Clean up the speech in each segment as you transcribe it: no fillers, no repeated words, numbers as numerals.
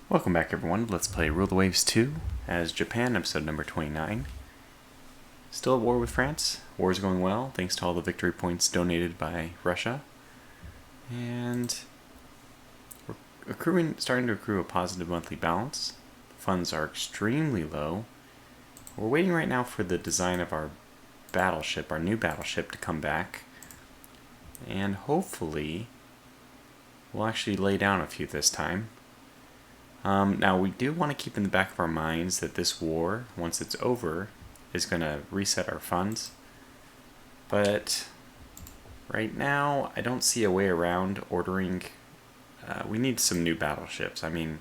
Welcome back, everyone. Let's play Rule the Waves 2 as Japan, episode number 29. Still at war with France. War's going well, thanks to all the victory points donated by Russia. And we're starting to accrue a positive monthly balance. Funds are extremely low. We're waiting right now for the design of our battleship, our new battleship, to come back. And hopefully, we'll actually lay down a few this time. Now, we do want to keep in the back of our minds that this war, once it's over, is going to reset our funds. But right now, I don't see a way around ordering. We need some new battleships. I mean,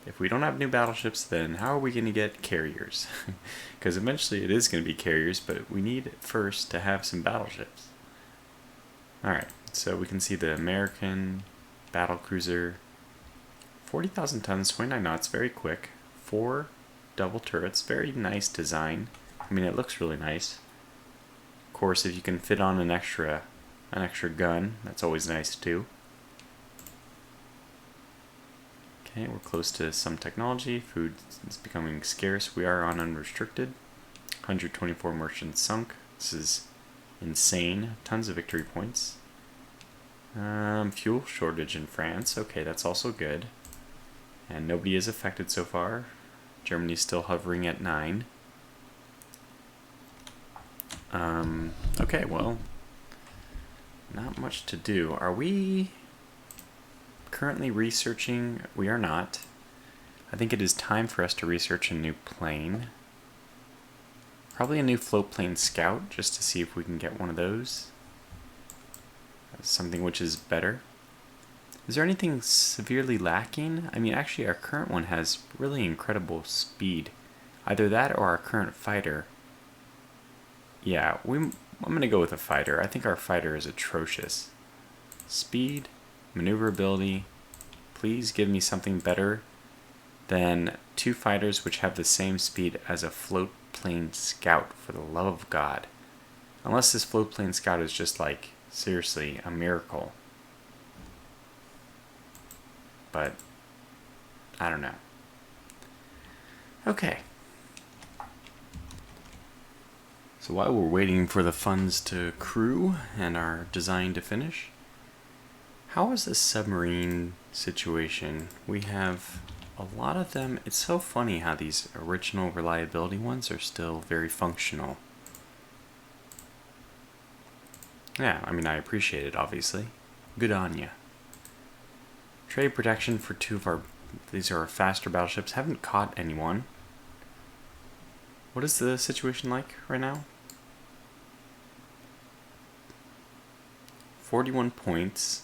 if we don't have new battleships, then how are we going to get carriers? Because eventually it is going to be carriers, but we need first to have some battleships. Alright, so we can see the American battlecruiser. 40,000 tons, 29 knots, very quick. 4 double turrets, very nice design. I mean, it looks really nice. Of course, if you can fit on an extra gun, that's always nice too. Okay, we're close to some technology. Food is becoming scarce. We are on unrestricted. 124 merchants sunk. This is insane. Tons of victory points. Fuel shortage in France. Okay, that's also good. And nobody is affected so far. Germany's still hovering at 9. Okay, well, not much to do. Are we currently researching? We are not. I think it is time for us to research a new plane. Probably a new float plane scout, just to see if we can get one of those. Something which is better. Is there anything severely lacking? I mean, actually, our current one has really incredible speed. Either that or our current fighter. Yeah, I'm going to go with a fighter. I think our fighter is atrocious. Speed, maneuverability. Please give me something better than 2 fighters which have the same speed as a float plane scout, for the love of God. Unless this float plane scout is just like, seriously, a miracle. But I don't know. Okay. So while we're waiting for the funds to accrue and our design to finish, how is this submarine situation? We have a lot of them. It's so funny how these original reliability ones are still very functional. Yeah, I mean, I appreciate it, obviously. Good on ya. Trade protection for 2 of these are our faster battleships. Haven't caught anyone. What is the situation like right now? 41 points.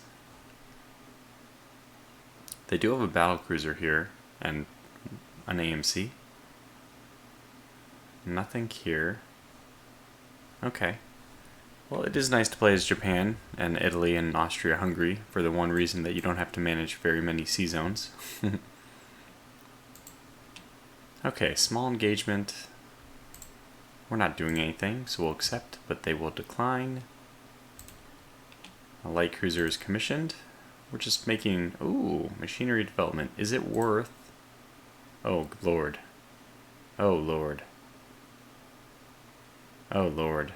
They do have a battlecruiser here and an AMC. Nothing here. Okay. Well, it is nice to play as Japan and Italy and Austria-Hungary for the one reason that you don't have to manage very many sea zones. Okay, small engagement. We're not doing anything, so we'll accept, but they will decline. A light cruiser is commissioned. We're just making... Ooh, machinery development. Is it worth... Oh, Lord. Oh, Lord. Oh, Lord.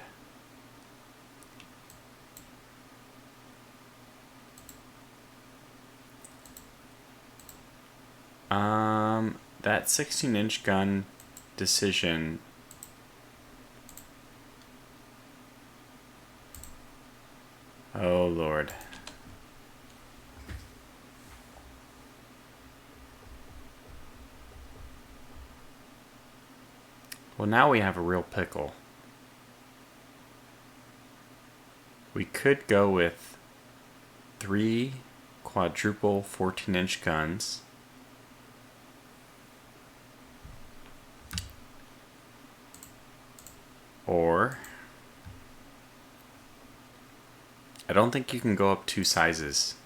That 16-inch gun decision. Oh, Lord. Well, now we have a real pickle. We could go with 3 quadruple 14-inch guns. Or, I don't think you can go up 2 sizes.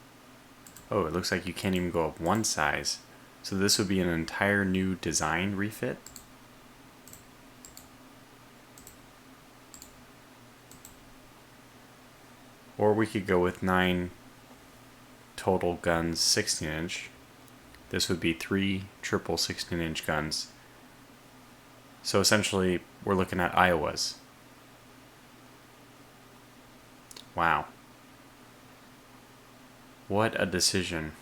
Oh, it looks like you can't even go up 1 size. So this would be an entire new design refit. Or we could go with 9 total guns, 16-inch. This would be 3 triple 16-inch guns. So essentially, we're looking at Iowas. Wow. What a decision.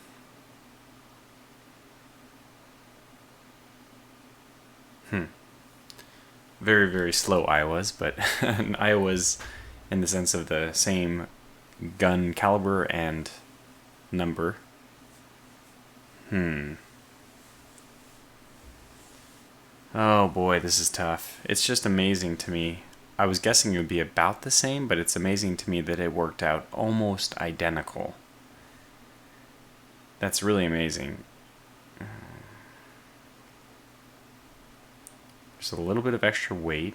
Very, very slow Iowas, but Iowas in the sense of the same gun caliber and number. Oh boy, this is tough. It's just amazing to me. I was guessing it would be about the same, but it's amazing to me that it worked out almost identical. That's really amazing. There's a little bit of extra weight.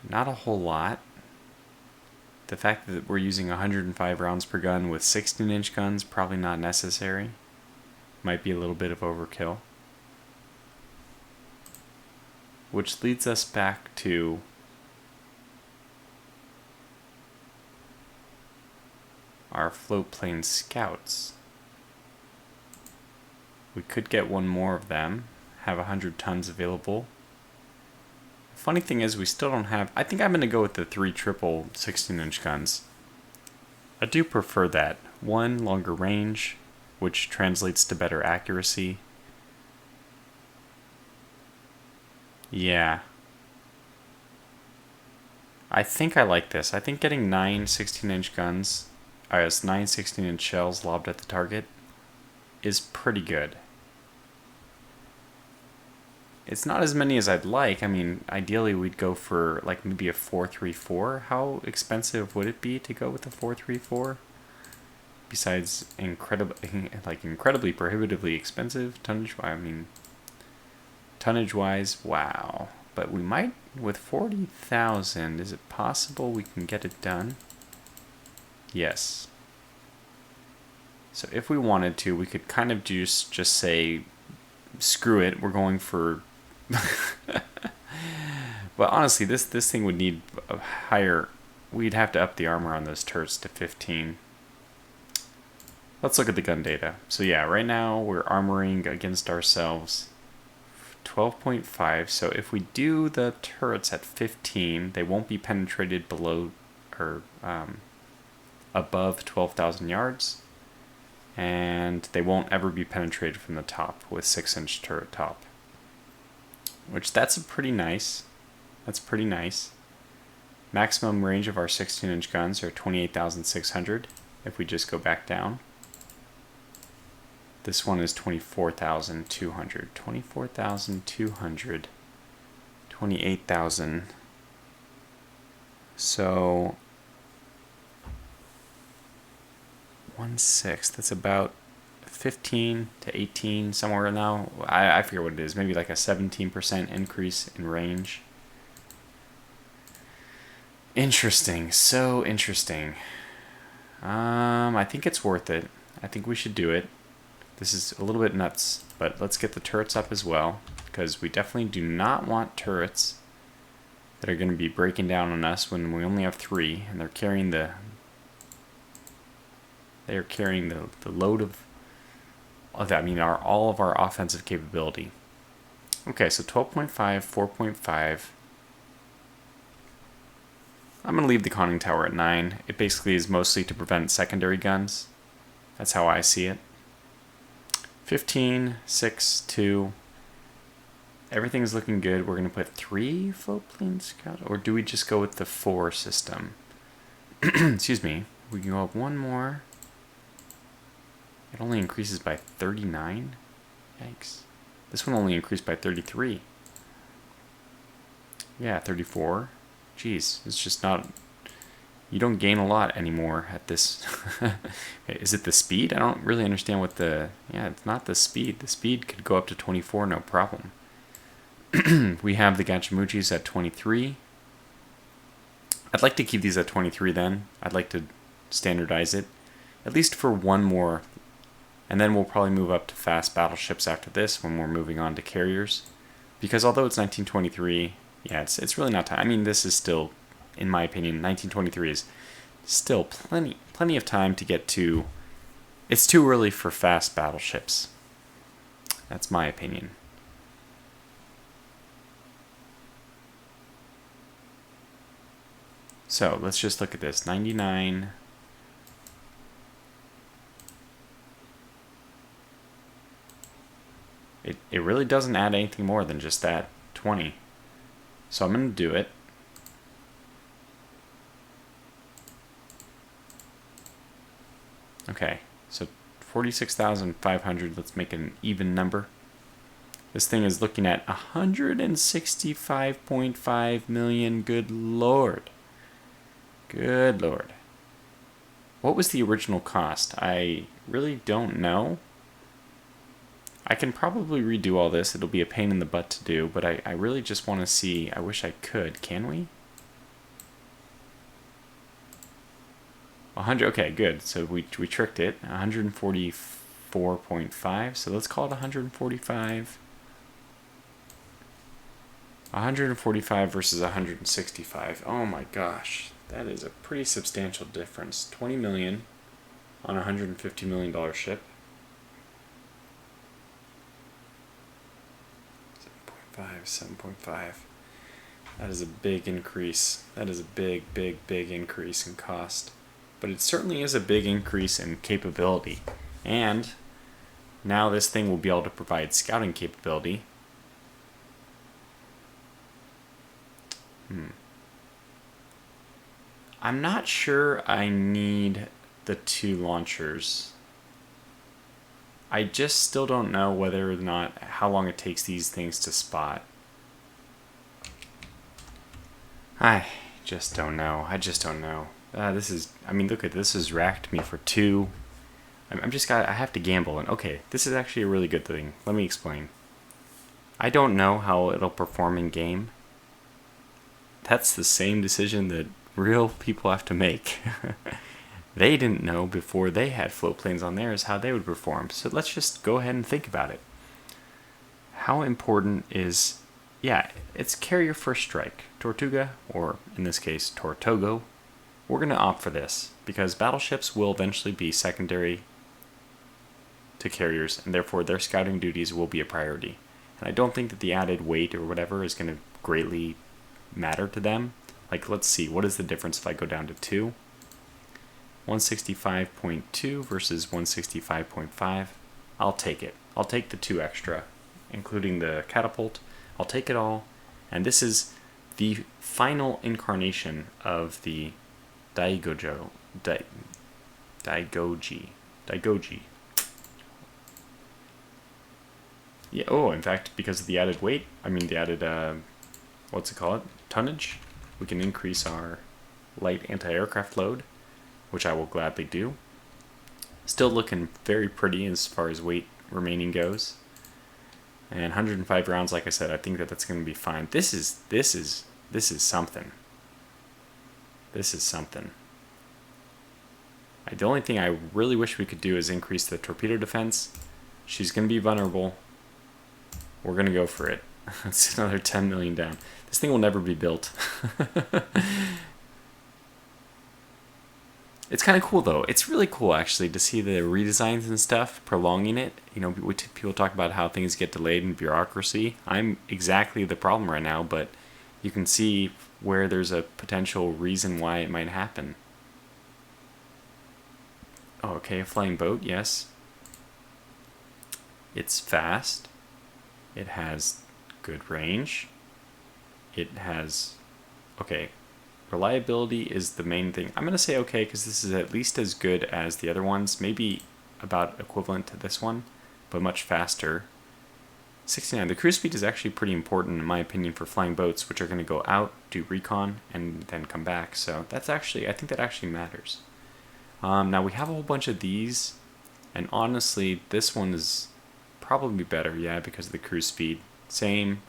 Not a whole lot. The fact that we're using 105 rounds per gun with 16-inch guns, probably not necessary. Might be a little bit of overkill. Which leads us back to our float plane scouts. We could get one more of them, have 100 tons available. The funny thing is we still don't have... I think I'm going to go with the 3 triple 16-inch guns. I do prefer that. 1, longer range, which translates to better accuracy. Yeah. I think I like this. I think getting 9 16-inch guns, 9 16-inch shells lobbed at the target is pretty good. It's not as many as I'd like. I mean, ideally we'd go for like maybe a 4.34. How expensive would it be to go with a 4.34? Besides incredibly prohibitively expensive tonnage-wise, wow. But we might, with 40,000, is it possible we can get it done? Yes. So if we wanted to, we could kind of just say, screw it, we're going for... But honestly, this thing would need a higher... We'd have to up the armor on those turrets to 15. Let's look at the gun data. So yeah, right now we're armoring against ourselves 12.5. So if we do the turrets at 15, they won't be penetrated below or above 12,000 yards. And they won't ever be penetrated from the top with 6-inch turret top. Which that's pretty nice. That's pretty nice. Maximum range of our 16-inch guns are 28,600 if we just go back down. This one is 24,200. 24,200. 28,000. So 1/6. That's about 15 to 18 somewhere now. I forget what it is. Maybe like a 17% increase in range. Interesting. So interesting. I think it's worth it. I think we should do it. This is a little bit nuts, but let's get the turrets up as well, because we definitely do not want turrets that are going to be breaking down on us when we only have 3, and they're carrying the load of that. I mean, all of our offensive capability. Okay, so 12.5, 4.5. I'm going to leave the conning tower at 9. It basically is mostly to prevent secondary guns. That's how I see it. 15, 6, 2. Everything's looking good. We're going to put 3 float plane scouts, or do we just go with the 4 system? Excuse me. We can go up one more. It only increases by 39. Yikes. This one only increased by 33. Yeah, 34. Jeez, it's just not... You don't gain a lot anymore at this. Is it the speed? I don't really understand what the... Yeah, it's not the speed. The speed could go up to 24, no problem. We have the Gachimuchis at 23. I'd like to keep these at 23 then. I'd like to standardize it. At least for one more. And then we'll probably move up to fast battleships after this when we're moving on to carriers. Because although it's 1923... Yeah, it's really not time. I mean, this is still, in my opinion, 1923 is still plenty of time to get to It's too early for fast battleships. That's my opinion. So let's just look at this. 99. It really doesn't add anything more than just that 20. So I'm going to do it. Okay, so 46,500. Let's make it an even number. This thing is looking at 165.5 million. Good lord. Good lord. What was the original cost? I really don't know. I can probably redo all this. It'll be a pain in the butt to do, but I really just want to see. I wish I could. Can we? 100. Okay, good. So we tricked it. 144.5. So let's call it 145. 145 versus 165. Oh my gosh. That is a pretty substantial difference. 20 million on a $150 million ship. 7.5. That is a big increase. That is a big increase in cost. But it certainly is a big increase in capability. And now this thing will be able to provide scouting capability. I'm not sure I need the 2 launchers. I just still don't know whether or not how long it takes these things to spot. I just don't know. I this is, I mean, look at this. Has racked me for 2. I have to gamble. And okay, this is actually a really good thing. Let me explain. I don't know how it'll perform in game. That's the same decision that real people have to make. They didn't know before they had float planes on theirs how they would perform. So let's just go ahead and think about it. How important is, yeah, it's carrier first strike. Tortuga, or in this case, Tortogo. We're going to opt for this because battleships will eventually be secondary to carriers, and therefore their scouting duties will be a priority. And I don't think that the added weight or whatever is going to greatly matter to them. Like, let's see, what is the difference if I go down to 2? 165.2 versus 165.5. I'll take it. I'll take the 2 extra, including the catapult. I'll take it all. And this is the final incarnation of the Daigoji. Yeah, oh, in fact, because of the added weight, I mean the added, tonnage, we can increase our light anti-aircraft load, which I will gladly do. Still looking very pretty as far as weight remaining goes. And 105 rounds, like I said, I think that that's going to be fine. This is something. This is something. The only thing I really wish we could do is increase the torpedo defense. She's going to be vulnerable. We're going to go for it. It's another 10 million down. This thing will never be built. It's kind of cool, though. It's really cool, actually, to see the redesigns and stuff, prolonging it. You know, people talk about how things get delayed in bureaucracy. I'm exactly the problem right now, but you can see where there's a potential reason why it might happen. Oh, okay, a flying boat, yes. It's fast. It has good range. It has... Okay, reliability is the main thing. I'm going to say okay because this is at least as good as the other ones. Maybe about equivalent to this one, but much faster. 69. The cruise speed is actually pretty important in my opinion for flying boats, which are going to go out, do recon, and then come back. So that's actually, I think that actually matters. Now we have a whole bunch of these, and honestly, this one is probably better, yeah, because of the cruise speed. Same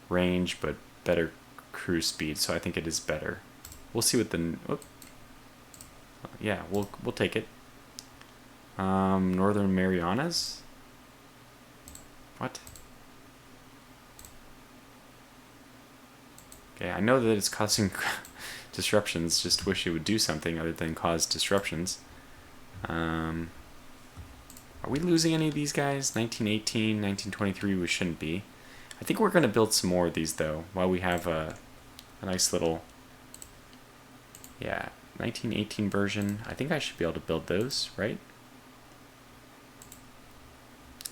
range, but better cruise speed, so I think it is better. We'll see what the... Yeah, we'll take it. Northern Marianas? What? Okay, I know that it's causing disruptions, just wish it would do something other than cause disruptions. Are we losing any of these guys? 1918, 1923, we shouldn't be. I think we're going to build some more of these, though, while we have a nice little... Yeah, 1918 version. I think I should be able to build those, right?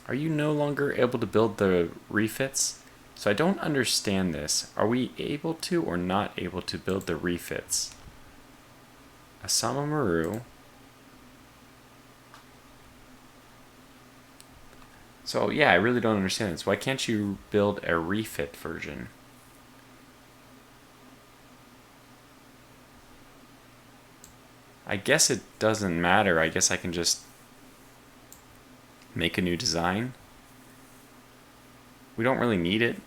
Are you no longer able to build the refits? So I don't understand this. Are we able to or not able to build the refits? Asama Maru. So yeah, I really don't understand this. Why can't you build a refit version? I guess it doesn't matter. I guess I can just make a new design. We don't really need it.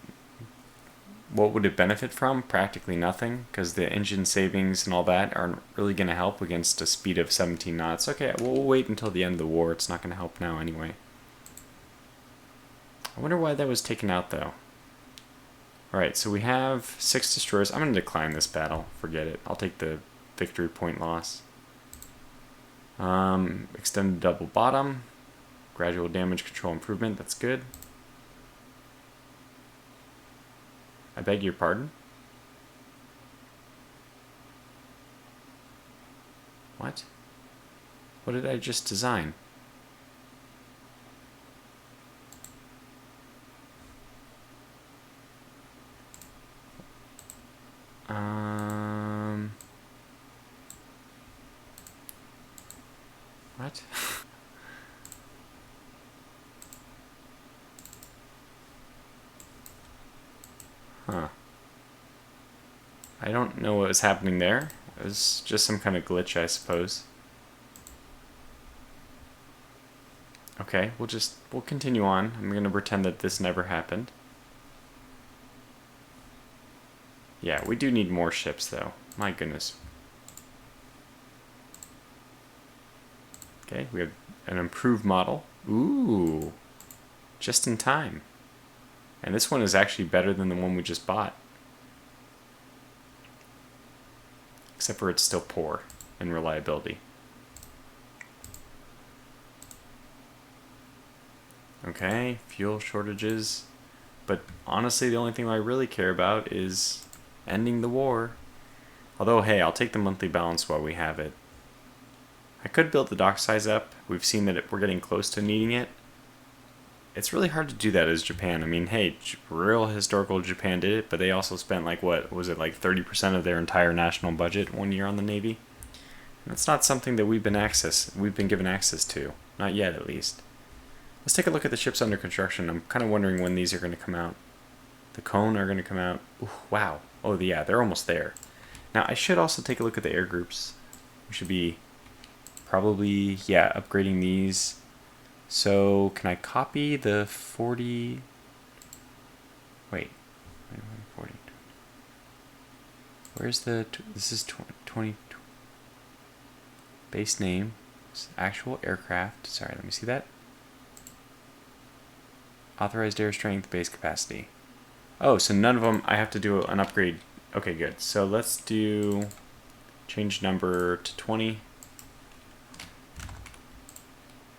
What would it benefit from? Practically nothing, because the engine savings and all that aren't really going to help against a speed of 17 knots. Okay, we'll wait until the end of the war. It's not going to help now anyway. I wonder why that was taken out, though. Alright, so we have 6 destroyers. I'm going to decline this battle. Forget it. I'll take the victory point loss. Extended double bottom. Gradual damage control improvement. That's good. I beg your pardon? What? What did I just design? What? Huh. I don't know what was happening there. It was just some kind of glitch, I suppose. Okay, we'll continue on. I'm gonna pretend that this never happened. Yeah, we do need more ships, though. My goodness. Okay, we have an improved model. Ooh, just in time. And this one is actually better than the one we just bought. Except for it's still poor in reliability. Okay, fuel shortages. But honestly, the only thing I really care about is ending the war. Although, hey, I'll take the monthly balance while we have it. I could build the dock size up. We've seen that we're getting close to needing it. It's really hard to do that as Japan. I mean, hey, real historical Japan did it, but they also spent like, what was it, like 30% of their entire national budget one year on the Navy? And that's not something that we've been given access to. Not yet, at least. Let's take a look at the ships under construction. I'm kind of wondering when these are going to come out. The Cone are going to come out. Ooh, wow. Oh, yeah, they're almost there. Now, I should also take a look at the air groups. We should be probably, yeah, upgrading these. So, can I copy the 40... Wait. 40. Where's the... This is 20... Base name. Actual aircraft. Sorry, let me see that. Authorized air strength, base capacity. Oh, so none of them... I have to do an upgrade. Okay, good. So, let's do... Change number to 20.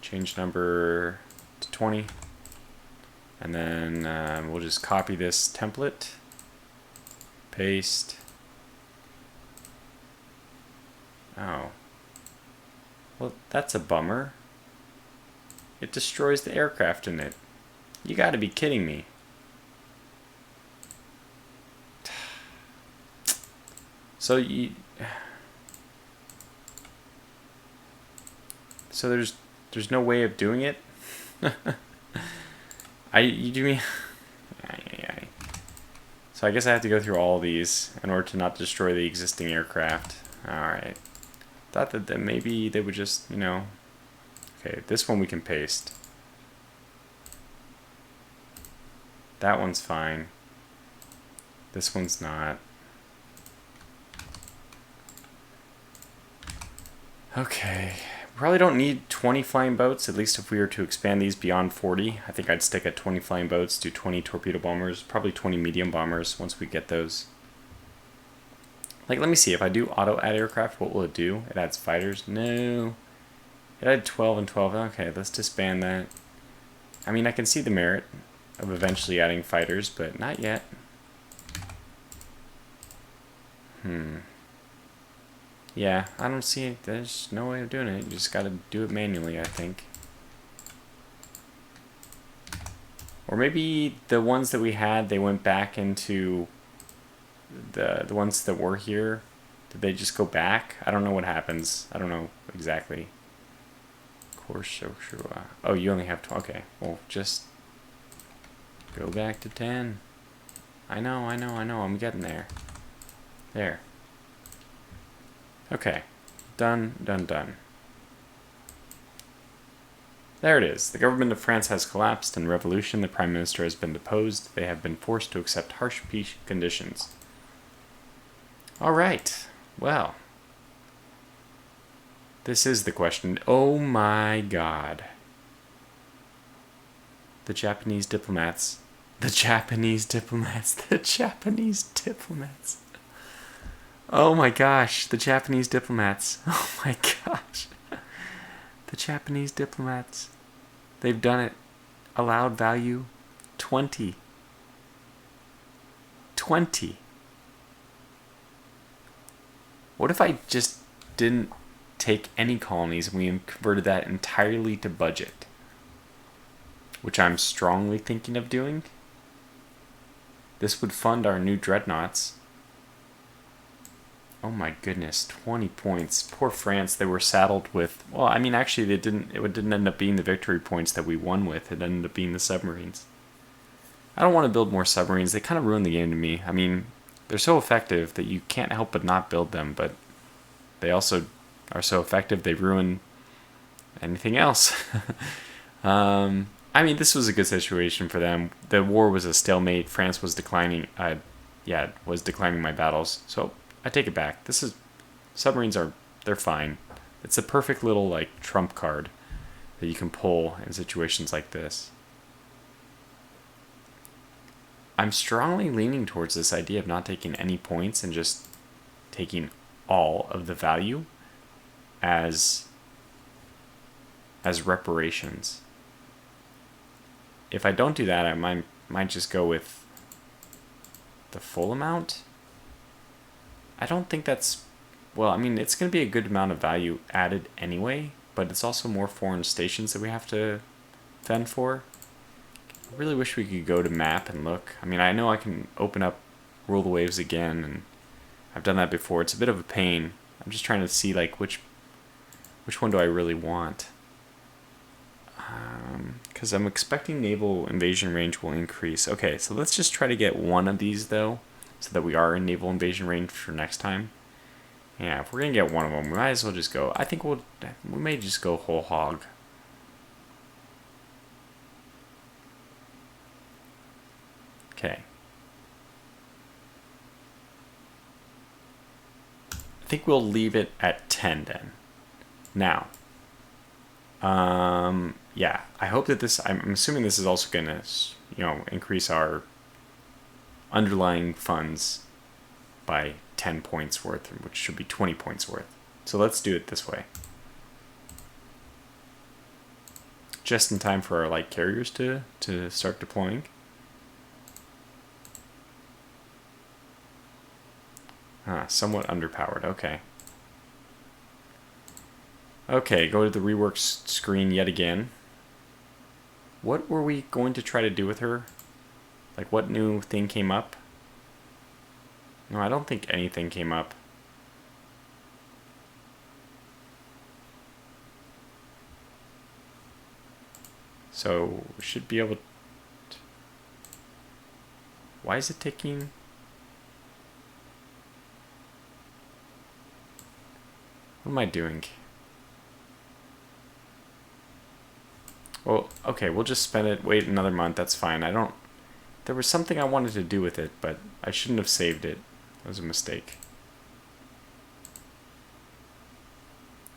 Change number to 20, and then we'll just copy this template, paste. Oh, well, that's a bummer. It destroys the aircraft in it. You gotta be kidding me. So there's no way of doing it. You do me. So I guess I have to go through all these in order to not destroy the existing aircraft. Alright. Thought that maybe they would just, you know... Okay, this one we can paste. That one's fine. This one's not. Okay. Probably don't need 20 flying boats, at least if we were to expand these beyond 40. I think I'd stick at 20 flying boats, do 20 torpedo bombers, probably 20 medium bombers once we get those. Like, let me see, if I do auto add aircraft, what will it do? It adds fighters? No. It had 12 and 12. Okay, let's disband that. I mean, I can see the merit of eventually adding fighters, but not yet. Yeah, I don't see it. There's no way of doing it. You just gotta do it manually, I think. Or maybe the ones that we had, they went back into the ones that were here. Did they just go back? I don't know what happens. I don't know exactly. Oh, you only have 12. Okay, well, just go back to 10. I know. I'm getting there. There. Okay. Done. There it is. The government of France has collapsed. In revolution, the Prime Minister has been deposed. They have been forced to accept harsh peace conditions. Alright. Well. This is the question. Oh my god. The Japanese diplomats. The Japanese diplomats. The Japanese diplomats. Oh my gosh. The Japanese diplomats. Oh my gosh. The Japanese diplomats. They've done it. Allowed value 20. 20. What if I just didn't take any colonies and we converted that entirely to budget? Which I'm strongly thinking of doing. This would fund our new dreadnoughts. Oh my goodness, 20 points. Poor France, they were saddled with... Well, I mean, actually, it didn't end up being the victory points that we won with. It ended up being the submarines. I don't want to build more submarines. They kind of ruin the game to me. I mean, they're so effective that you can't help but not build them, but they also are so effective they ruin anything else. I mean, this was a good situation for them. The war was a stalemate. France was declining. Was declining my battles. So I take it back. Submarines they're fine. It's a perfect little like trump card that you can pull in situations like this. I'm strongly leaning towards this idea of not taking any points and just taking all of the value as reparations. If I don't do that, I might just go with the full amount. I don't think that's... Well, I mean, it's going to be a good amount of value added anyway, but it's also more foreign stations that we have to fend for. I really wish we could go to map and look. I mean, I know I can open up Rule the Waves again, and I've done that before. It's a bit of a pain. I'm just trying to see, like, which one do I really want? Because I'm expecting naval invasion range will increase. Okay, so let's just try to get one of these, though, so that we are in naval invasion range for next time. Yeah, if we're going to get one of them, we might as well just go. I think we may just go whole hog. Okay. I think we'll leave it at 10 then. Now, yeah, I hope that this, I'm assuming this is also going to, increase our underlying funds by 10 points worth, which should be 20 points worth. So let's do it this way. Just in time for our light carriers to start deploying. Somewhat underpowered, okay. Okay, go to the rework screen yet again. What were we going to try to do with her? Like, what new thing came up? No, I don't think anything came up. So, we should be able to... Why is it taking... What am I doing? Well, okay, we'll just spend it, wait another month, that's fine. There was something I wanted to do with it, but I shouldn't have saved it. That was a mistake.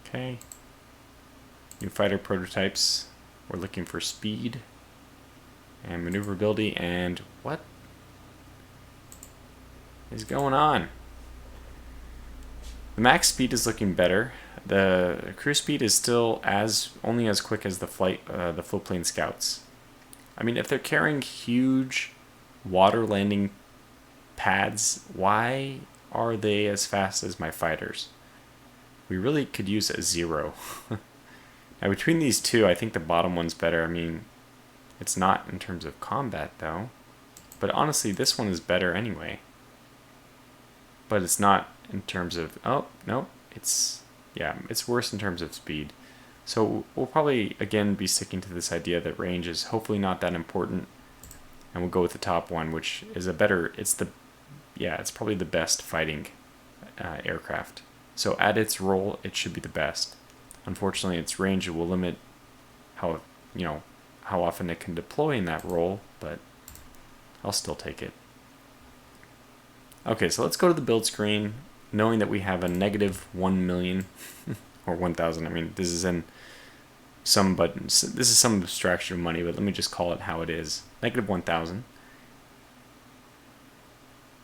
Okay. New fighter prototypes. We're looking for speed and maneuverability, and what is going on? The max speed is looking better. The cruise speed is still only as quick as the float plane scouts. I mean, if they're carrying huge water landing pads, why are they as fast as my fighters? We really could use a 0. Now between these two, I think the bottom one's better. I mean, it's not in terms of combat though, but honestly this one is better anyway. But it's not in terms of, oh no, it's worse in terms of speed. So we'll probably again be sticking to this idea that range is hopefully not that important, and we'll go with the top one, which is it's probably the best fighting aircraft. So at its role, it should be the best. Unfortunately, its range will limit how often it can deploy in that role, but I'll still take it. Okay, so let's go to the build screen, knowing that we have a negative 1 million or 1,000. I mean, this is some abstraction of money, but let me just call it how it is. Negative 1,000.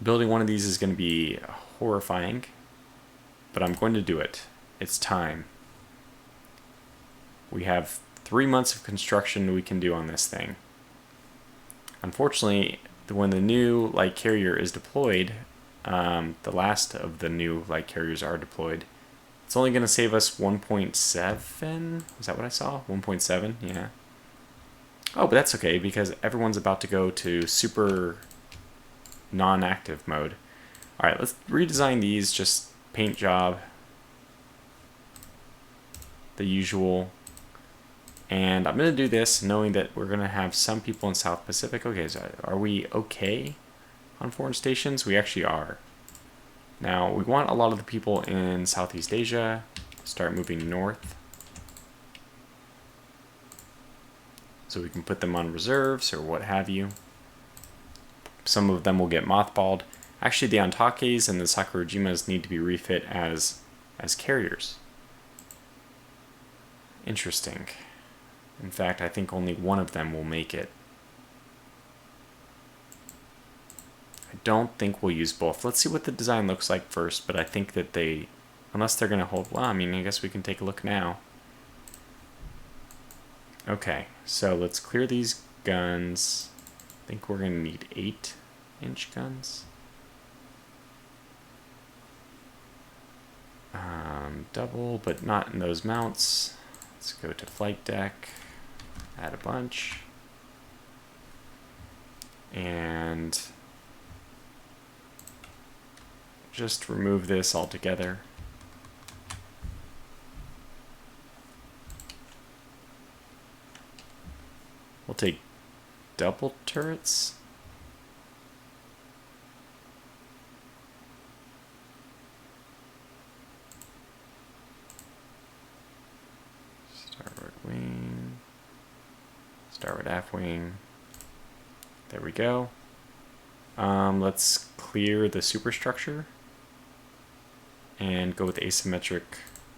Building one of these is going to be horrifying, but I'm going to do it. It's time. We have 3 months of construction we can do on this thing. Unfortunately, when the new light carrier is deployed, the last of the new light carriers are deployed, it's only going to save us 1.7. Is that what I saw? 1.7? Yeah. Oh, but that's okay because everyone's about to go to super non-active mode. All right, let's redesign these. Just paint job, the usual. And I'm going to do this knowing that we're going to have some people in South Pacific. Okay, so are we okay on foreign stations? We actually are. Now, we want a lot of the people in Southeast Asia to start moving north, so we can put them on reserves or what have you. Some of them will get mothballed. Actually, the Antakes and the Sakurajimas need to be refit as carriers. Interesting. In fact, I think only one of them will make it. I don't think we'll use both. Let's see what the design looks like first, but I think that unless they're going to hold, well, I mean, I guess we can take a look now. Okay, so let's clear these guns. I think we're going to need 8-inch guns. Double, but not in those mounts. Let's go to flight deck, add a bunch, and just remove this altogether. We'll take double turrets. Starboard wing, starboard aft wing. There we go. Let's clear the superstructure and go with asymmetric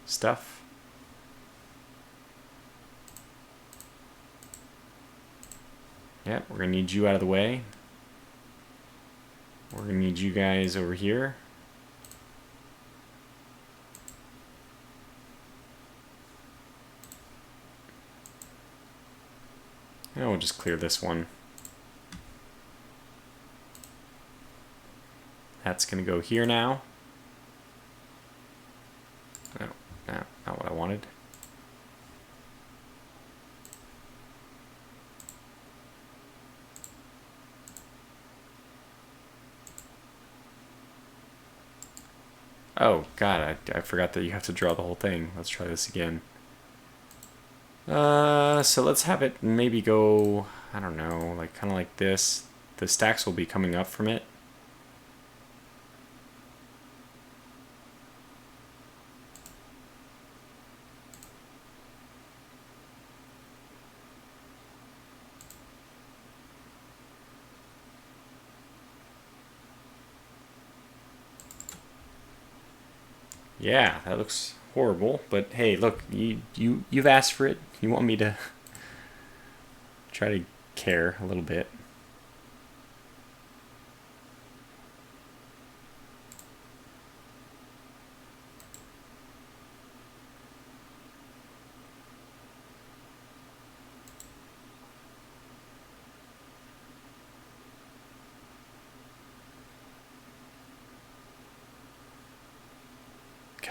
stuff. Yep, we're gonna need you out of the way. We're gonna need you guys over here. And we'll just clear this one. That's gonna go here now. No, not what I wanted. Oh god, I forgot that you have to draw the whole thing. Let's try this again. So let's have it maybe go, I don't know, like kind of like this. The stacks will be coming up from it. Yeah, that looks horrible, but hey, look, you've asked for it. You want me to try to care a little bit.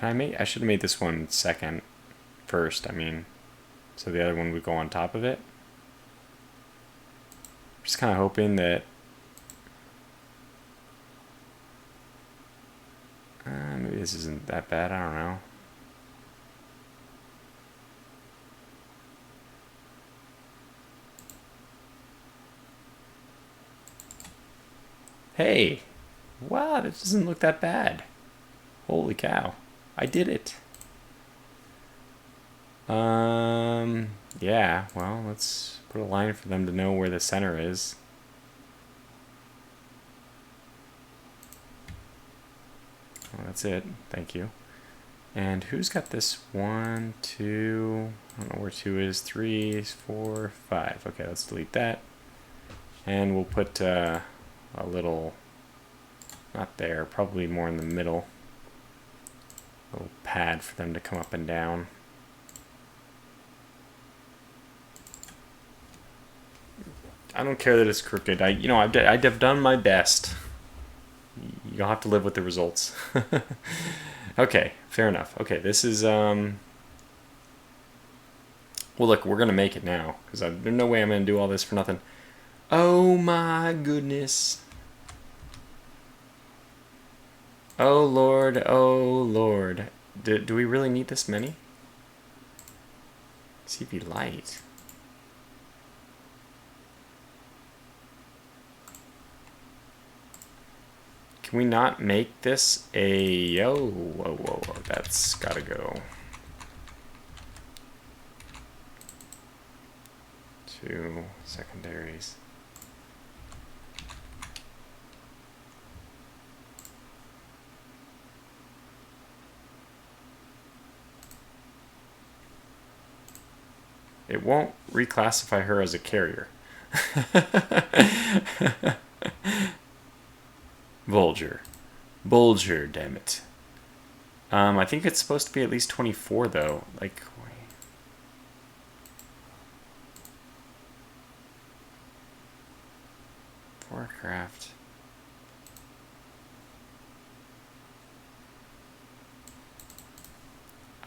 I should have made this one first, I mean, so the other one would go on top of it. Just kind of hoping that maybe this isn't that bad, I don't know. Hey, wow, that doesn't look that bad. Holy cow, I did it. Yeah, well, let's put a line for them to know where the center is. Oh, that's it, thank you. And who's got this? 1, 2, I don't know where 2 is, 3, 4, 5. Okay, let's delete that. And we'll put a little, not there, probably more in the middle. A little pad for them to come up and down. I don't care that it's crooked. I've done my best. You'll have to live with the results. Okay, fair enough. Okay, this is well, look, we're gonna make it now because there's no way I'm gonna do all this for nothing. Oh my goodness. Oh Lord, oh Lord. Do we really need this many? CV light. Can we not make this a... whoa, that's gotta go. 2 secondaries. It won't reclassify her as a carrier. Bulger, damn it. I think it's supposed to be at least 24 though. Like, aircraft.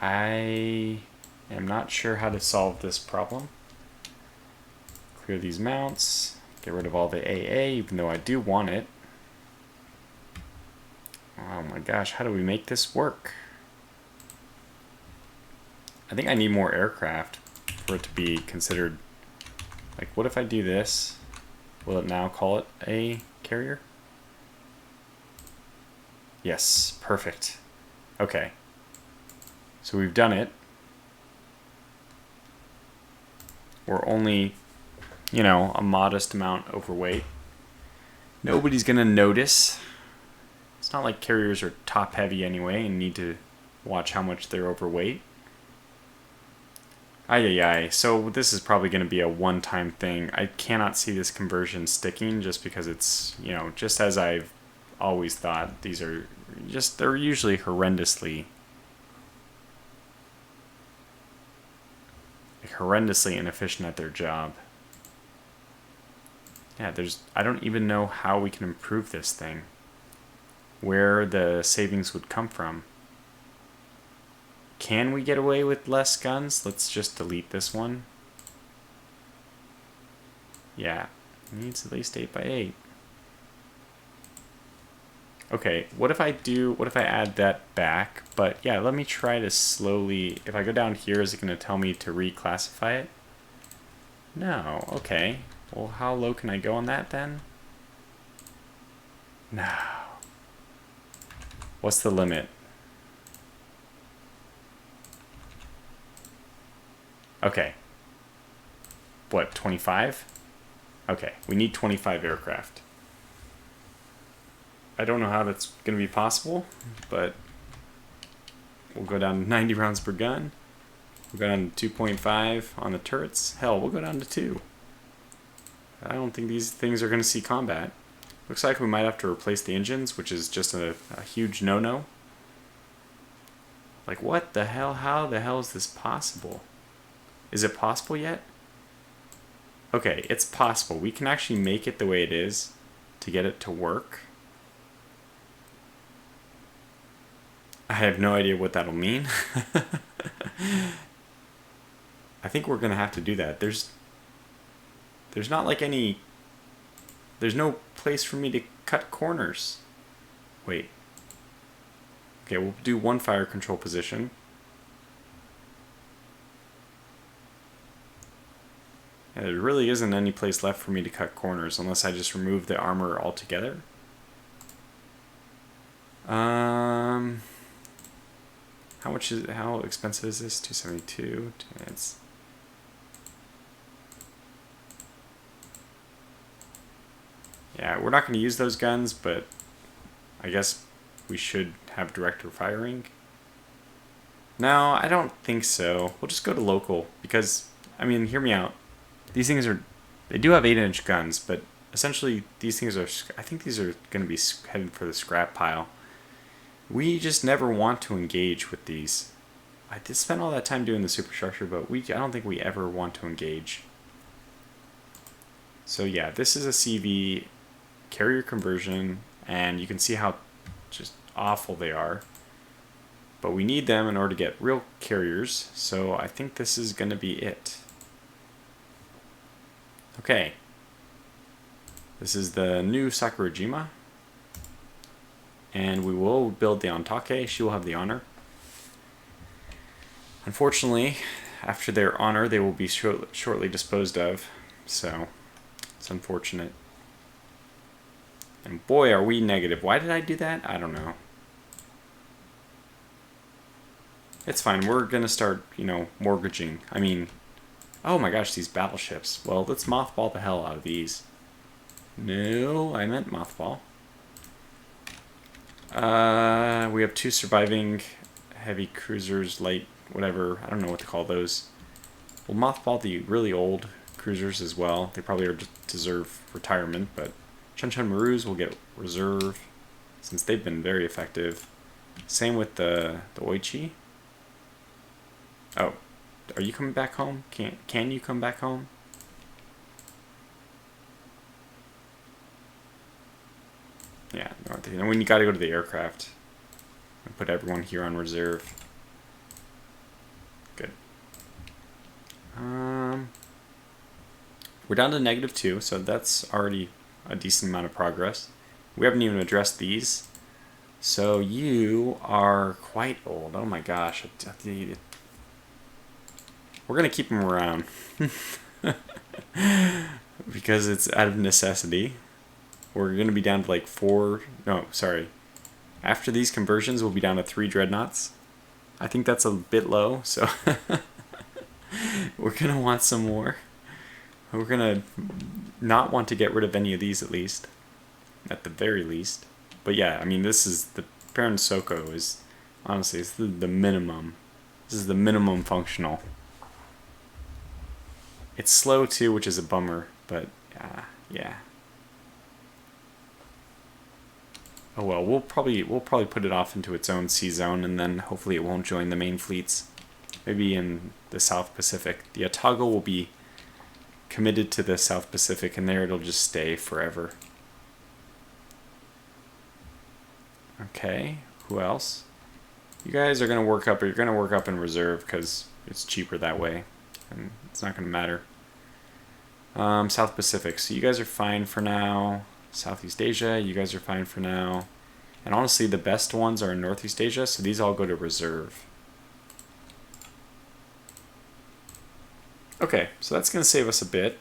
I am not sure how to solve this problem. Clear these mounts. Get rid of all the AA, even though I do want it. Oh my gosh, how do we make this work? I think I need more aircraft for it to be considered. Like, what if I do this? Will it now call it a carrier? Yes, perfect. Okay. So we've done it. We're only, you know, a modest amount overweight. Nobody's gonna notice. It's not like carriers are top heavy anyway and need to watch how much they're overweight. So this is probably going to be a one-time thing. I cannot see this conversion sticking just because it's, you know, just as I've always thought, these are just, they're usually horrendously inefficient at their job. Yeah, I don't even know how we can improve this thing. Where the savings would come from. Can we get away with less guns? Let's just delete this one. Yeah, it needs at least 8x8. Okay, what if I add that back? But yeah, let me try to slowly, if I go down here, is it going to tell me to reclassify it? No, okay. Well, how low can I go on that then? No. What's the limit? Okay. What, 25? Okay, we need 25 aircraft. I don't know how that's going to be possible, but we'll go down to 90 rounds per gun. We'll go down to 2.5 on the turrets. Hell, we'll go down to 2. I don't think these things are going to see combat. Looks like we might have to replace the engines, which is just a huge no-no. Like, what the hell? How the hell is this possible? Is it possible yet? Okay, it's possible. We can actually make it the way it is to get it to work. I have no idea what that'll mean. I think we're gonna have to do that. There's not like any... There's no place for me to cut corners. Wait. Okay, we'll do one fire control position. Yeah, there really isn't any place left for me to cut corners unless I just remove the armor altogether. How expensive is this? 272. It's... Yeah, we're not going to use those guns, but I guess we should have director firing. No, I don't think so. We'll just go to local because, I mean, hear me out. These things are, they do have 8-inch guns, but essentially these things are, I think these are going to be headed for the scrap pile. We just never want to engage with these. I did spend all that time doing the superstructure, but I don't think we ever want to engage. So yeah, this is a CV carrier conversion, and you can see how just awful they are. But we need them in order to get real carriers, so I think this is going to be it. Okay. This is the new Sakurajima. And we will build the Ontake. She will have the honor. Unfortunately, after their honor, they will be shortly disposed of. So, it's unfortunate. And boy, are we negative. Why did I do that? I don't know. It's fine. We're going to start, mortgaging. I mean, oh my gosh, these battleships. Well, let's mothball the hell out of these. No, I meant mothball. We have 2 surviving heavy cruisers, light, whatever. I don't know what to call those. We'll mothball the really old cruisers as well. They probably deserve retirement, but Chun-Chun Marus will get reserve since they've been very effective. Same with the Oichi. Oh, are you coming back home? Can you come back home? Yeah, and when you got to go to the aircraft, and put everyone here on reserve. Good. We're down to -2, so that's already a decent amount of progress. We haven't even addressed these. So you are quite old. Oh my gosh. We're going to keep them around. Because it's out of necessity. We're going to be down to like 4... No, sorry. After these conversions, we'll be down to 3 Dreadnoughts. I think that's a bit low, so... We're going to want some more. We're going to not want to get rid of any of these, at least. At the very least. But yeah, I mean, this is... The Baron Soko is... Honestly, it's the minimum. This is the minimum functional. It's slow, too, which is a bummer. But, yeah. Oh well, we'll probably put it off into its own sea zone, and then hopefully it won't join the main fleets. Maybe in the South Pacific. The Otago will be committed to the South Pacific, and there it'll just stay forever. Okay, who else? You guys are gonna work up. You're gonna work up in reserve because it's cheaper that way, and it's not gonna matter. South Pacific. So you guys are fine for now. Southeast Asia, you guys are fine for now. And honestly, the best ones are in Northeast Asia, so these all go to reserve. Okay, so that's going to save us a bit.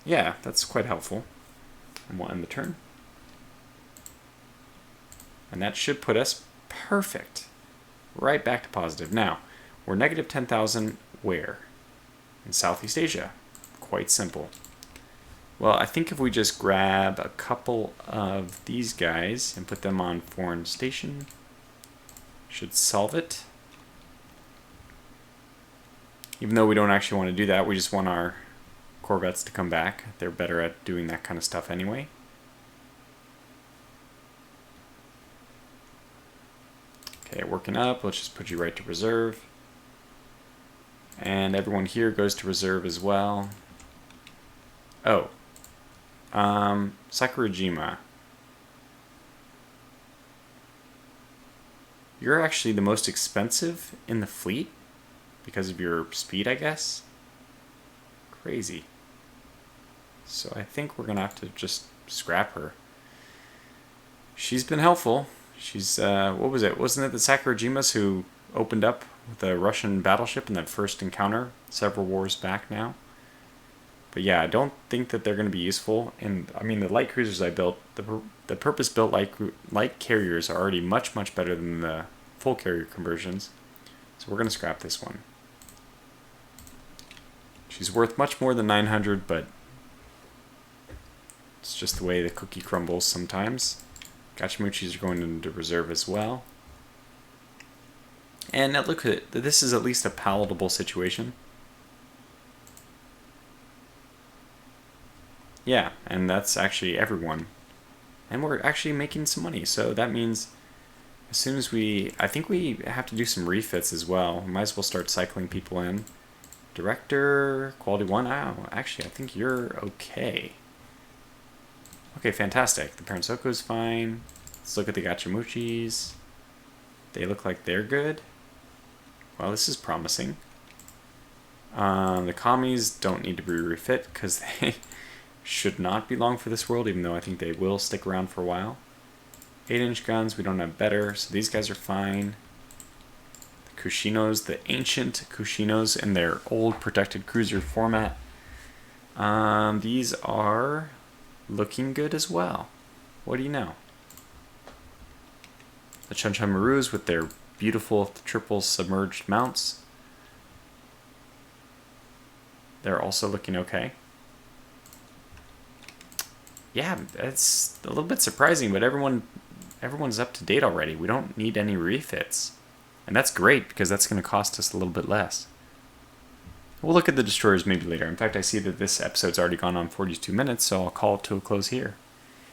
Yeah, that's quite helpful. And we'll end the turn. And that should put us perfect. Right back to positive. Now, we're -10,000 where? In Southeast Asia. Quite simple. Well, I think if we just grab a couple of these guys and put them on foreign station, should solve it. Even though we don't actually want to do that, we just want our corvettes to come back. They're better at doing that kind of stuff anyway. Okay, working up. Let's just put you right to reserve. And everyone here goes to reserve as well. Oh. Sakurajima. You're actually the most expensive in the fleet because of your speed, I guess. Crazy. So I think we're going to have to just scrap her. She's been helpful. She's, what was it? Wasn't it the Sakurajimas who opened up with a Russian battleship in that first encounter several wars back now? But yeah, I don't think that they're going to be useful. And I mean, the light cruisers I built, the purpose-built light carriers are already much, much better than the full carrier conversions. So we're going to scrap this one. She's worth much more than 900, but it's just the way the cookie crumbles sometimes. Gachimuchis are going into reserve as well. And now look at it. This is at least a palatable situation. Yeah, and that's actually everyone. And we're actually making some money, so that means as soon as I think we have to do some refits as well. We might as well start cycling people in. Director, quality 1, actually I think you're okay. Okay, fantastic. The Paransoko is fine. Let's look at the Gachimuchis. They look like they're good. Well, this is promising. The commies don't need to be refit because they should not be long for this world, even though I think they will stick around for a while. 8-inch guns, we don't have better, so these guys are fine. The Kushinos, the ancient Kushinos in their old protected cruiser format. These are looking good as well. What do you know? The Chunchamarus with their beautiful triple submerged mounts. They're also looking okay. Yeah, it's a little bit surprising, but everyone's up to date already. We don't need any refits. And that's great, because that's going to cost us a little bit less. We'll look at the destroyers maybe later. In fact, I see that this episode's already gone on 42 minutes, so I'll call it to a close here.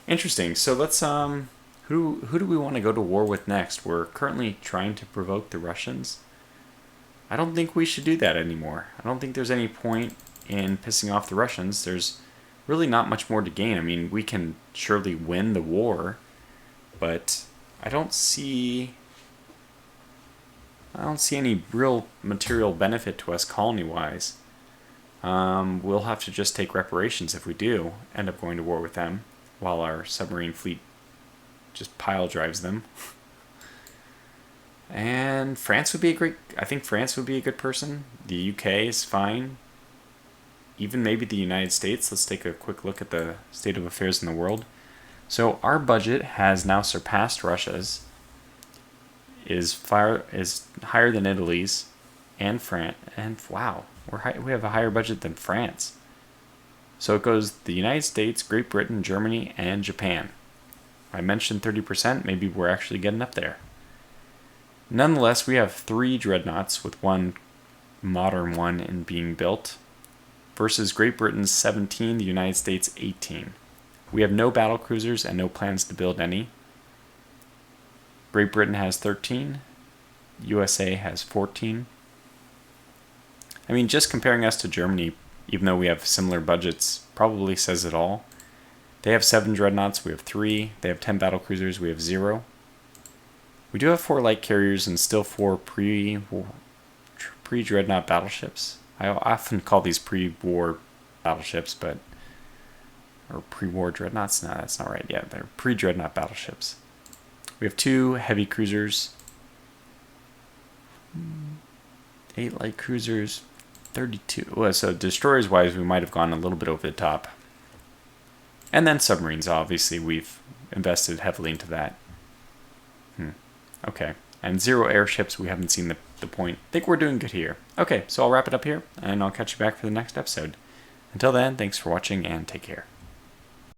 Interesting. So let's, who do we want to go to war with next? We're currently trying to provoke the Russians. I don't think we should do that anymore. I don't think there's any point in pissing off the Russians. There's really not much more to gain. I mean, we can surely win the war, but I don't see any real material benefit to us colony-wise. We'll have to just take reparations if we do end up going to war with them, while our submarine fleet just pile drives them. And France would be I think France would be a good person. The UK is fine. Even maybe the United States. Let's take a quick look at the state of affairs in the world. So our budget has now surpassed Russia's, is higher than Italy's, and France. And wow, we have a higher budget than France. So it goes the United States, Great Britain, Germany, and Japan. I mentioned 30%. Maybe we're actually getting up there. Nonetheless, we have 3 dreadnoughts with one modern one in being built, versus Great Britain's 17, the United States 18. We have no battle cruisers and no plans to build any. Great Britain has 13. USA has 14. I mean, just comparing us to Germany, even though we have similar budgets, probably says it all. They have 7 dreadnoughts, we have 3. They have 10 battle cruisers, we have 0. We do have 4 light carriers and still 4 pre-dreadnought battleships. I often call these pre-war battleships, or pre-war dreadnoughts? No, that's not right. Yeah, they're pre-dreadnought battleships. We have 2 heavy cruisers, 8 light cruisers, 32. Well, so destroyers-wise, we might have gone a little bit over the top. And then submarines, obviously, we've invested heavily into that. Okay. And 0 airships, we haven't seen the point. I think we're doing good here. Okay, so I'll wrap it up here, and I'll catch you back for the next episode. Until then, thanks for watching, and take care.